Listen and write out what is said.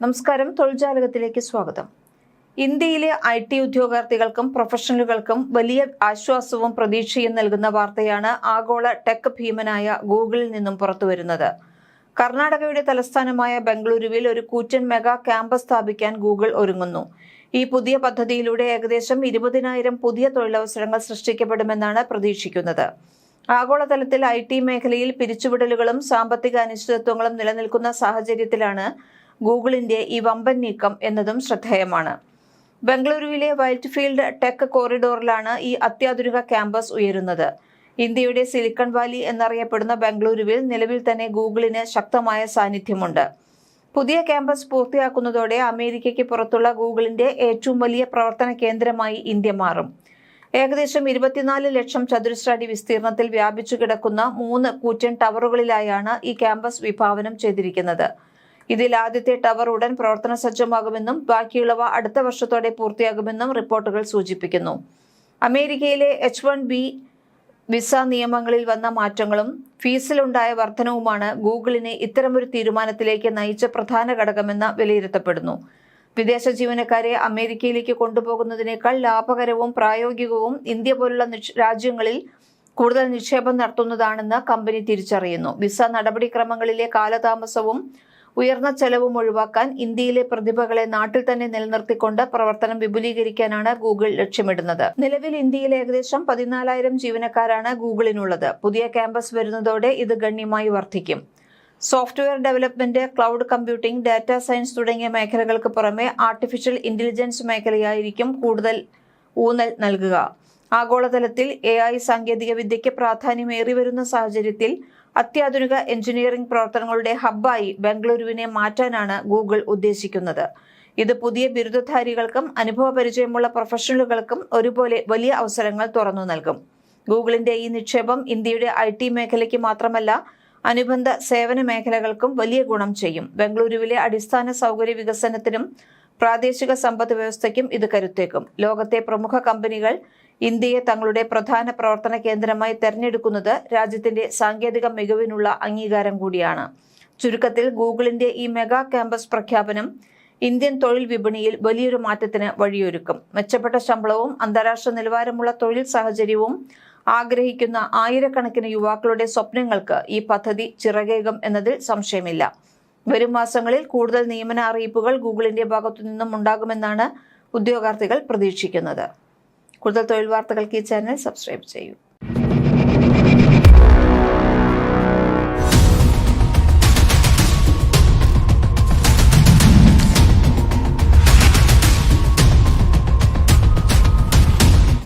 നമസ്കാരം, തൊഴിൽജാലകത്തിലേക്ക് സ്വാഗതം. ഇന്ത്യയിലെ IT ഉദ്യോഗാർത്ഥികൾക്കും പ്രൊഫഷണലുകൾക്കും വലിയ ആശ്വാസവും പ്രതീക്ഷയും നൽകുന്ന വാർത്തയാണ് ആഗോള ടെക് ഭീമനായ ഗൂഗിളിൽ നിന്നും പുറത്തുവരുന്നത്. കർണാടകയുടെ തലസ്ഥാനമായ ബംഗളൂരുവിൽ ഒരു കൂറ്റൻ മെഗാ ക്യാമ്പസ് സ്ഥാപിക്കാൻ ഗൂഗിൾ ഒരുങ്ങുന്നു. ഈ പുതിയ പദ്ധതിയിലൂടെ ഏകദേശം 20,000 പുതിയ തൊഴിലവസരങ്ങൾ സൃഷ്ടിക്കപ്പെടുമെന്നാണ് പ്രതീക്ഷിക്കുന്നത്. ആഗോളതലത്തിൽ IT മേഖലയിൽ പിരിച്ചുവിടലുകളും സാമ്പത്തിക അനിശ്ചിതത്വങ്ങളും നിലനിൽക്കുന്ന സാഹചര്യത്തിലാണ് ഗൂഗിളിന്റെ ഈ വമ്പൻ നീക്കം എന്നതും ശ്രദ്ധേയമാണ്. ബംഗളൂരുവിലെ വൈറ്റ് ഫീൽഡ് ടെക് കോറിഡോറിലാണ് ഈ അത്യാധുനിക ക്യാമ്പസ് ഉയരുന്നത്. ഇന്ത്യയുടെ സിലിക്കൺ വാലി എന്നറിയപ്പെടുന്ന ബംഗളൂരുവിൽ നിലവിൽ തന്നെ ഗൂഗിളിന് ശക്തമായ സാന്നിധ്യമുണ്ട്. പുതിയ ക്യാമ്പസ് പൂർത്തിയാക്കുന്നതോടെ അമേരിക്കയ്ക്ക് പുറത്തുള്ള ഗൂഗിളിന്റെ ഏറ്റവും വലിയ പ്രവർത്തന കേന്ദ്രമായി ഇന്ത്യ മാറും. ഏകദേശം 24 ലക്ഷം ചതുരശ്ര അടി വിസ്തീർണത്തിൽ വ്യാപിച്ചു കിടക്കുന്ന 3 കൂറ്റൻ ടവറുകളിലായാണ് ഈ ക്യാമ്പസ് വിഭാവനം ചെയ്തിരിക്കുന്നത്. ഇതിൽ ആദ്യത്തെ ടവർ ഉടൻ പ്രവർത്തന സജ്ജമാകുമെന്നും ബാക്കിയുള്ളവ അടുത്ത വർഷത്തോടെ പൂർത്തിയാകുമെന്നും റിപ്പോർട്ടുകൾ സൂചിപ്പിക്കുന്നു. അമേരിക്കയിലെ H-1B വിസ നിയമങ്ങളിൽ വന്ന മാറ്റങ്ങളും ഫീസിലുണ്ടായ വർധനവുമാണ് ഗൂഗിളിനെ ഇത്തരമൊരു തീരുമാനത്തിലേക്ക് നയിച്ച പ്രധാന ഘടകമെന്ന് വിലയിരുത്തപ്പെടുന്നു. വിദേശ ജീവനക്കാരെ അമേരിക്കയിലേക്ക് കൊണ്ടുപോകുന്നതിനേക്കാൾ ലാഭകരവും പ്രായോഗികവും ഇന്ത്യ പോലുള്ള രാജ്യങ്ങളിൽ കൂടുതൽ നിക്ഷേപം നടത്തുന്നതാണെന്ന് കമ്പനി തിരിച്ചറിയുന്നു. വിസ നടപടിക്രമങ്ങളിലെ കാലതാമസവും ഉയർന്ന ചെലവും ഒഴിവാക്കാൻ ഇന്ത്യയിലെ പ്രതിഭകളെ നാട്ടിൽ തന്നെ നിലനിർത്തിക്കൊണ്ട് പ്രവർത്തനം വിപുലീകരിക്കാനാണ് ഗൂഗിൾ ലക്ഷ്യമിടുന്നത്. നിലവിൽ ഇന്ത്യയിൽ ഏകദേശം 14,000 ജീവനക്കാരാണ് ഗൂഗിളിനുള്ളത്. പുതിയ ക്യാമ്പസ് വരുന്നതോടെ ഇത് ഗണ്യമായി വർദ്ധിക്കും. Software development, cloud computing, data science തുടങ്ങിയ മേഖലകൾക്ക് പുറമെ ആർട്ടിഫിഷ്യൽ ഇന്റലിജൻസ് മേഖലയായിരിക്കും കൂടുതൽ ഊന്നൽ നൽകുക. ആഗോളതലത്തിൽ AI സാങ്കേതിക വിദ്യയ്ക്ക് പ്രാധാന്യമേറി വരുന്ന സാഹചര്യത്തിൽ അത്യാധുനിക എഞ്ചിനീയറിംഗ് പ്രവർത്തനങ്ങളുടെ ഹബ്ബായി ബംഗളൂരുവിനെ മാറ്റാനാണ് ഗൂഗിൾ ഉദ്ദേശിക്കുന്നത്. ഇത് പുതിയ ബിരുദധാരികൾക്കും അനുഭവപരിചയമുള്ള പ്രൊഫഷണലുകൾക്കും ഒരുപോലെ വലിയ അവസരങ്ങൾ തുറന്നു നൽകും. ഗൂഗിളിന്റെ ഈ നിക്ഷേപം ഇന്ത്യയുടെ IT മേഖലയ്ക്ക് മാത്രമല്ല അനുബന്ധ സേവന മേഖലകൾക്കും വലിയ ഗുണം ചെയ്യും. ബംഗളൂരുവിലെ അടിസ്ഥാന സൗകര്യ വികസനത്തിനും പ്രാദേശിക സമ്പദ് വ്യവസ്ഥയ്ക്കും ഇത് കരുത്തേക്കും. ലോകത്തെ പ്രമുഖ കമ്പനികൾ ഇന്ത്യയെ തങ്ങളുടെ പ്രധാന പ്രവർത്തന കേന്ദ്രമായി തെരഞ്ഞെടുക്കുന്നത് രാജ്യത്തിന്റെ സാങ്കേതിക മികവിനുള്ള അംഗീകാരം കൂടിയാണ്. ചുരുക്കത്തിൽ ഗൂഗിളിന്റെ ഈ മെഗാ ക്യാമ്പസ് പ്രഖ്യാപനം ഇന്ത്യൻ തൊഴിൽ വിപണിയിൽ വലിയൊരു മാറ്റത്തിന് വഴിയൊരുക്കും. മെച്ചപ്പെട്ട ശമ്പളവും അന്താരാഷ്ട്ര നിലവാരമുള്ള തൊഴിൽ സാഹചര്യവും ആഗ്രഹിക്കുന്ന ആയിരക്കണക്കിന് യുവാക്കളുടെ സ്വപ്നങ്ങൾക്ക് ഈ പദ്ധതി ചിറകേകും എന്നതിൽ സംശയമില്ല. വരും മാസങ്ങളിൽ കൂടുതൽ നിയമന അറിയിപ്പുകൾ ഗൂഗിളിന്റെ ഭാഗത്തു നിന്നും ഉണ്ടാകുമെന്നാണ് ഉദ്യോഗാർത്ഥികൾ പ്രതീക്ഷിക്കുന്നത്. കൂടുതൽ തൊഴിൽ വാർത്തകൾക്ക് ഈ ചാനൽ സബ്സ്ക്രൈബ് ചെയ്യൂ.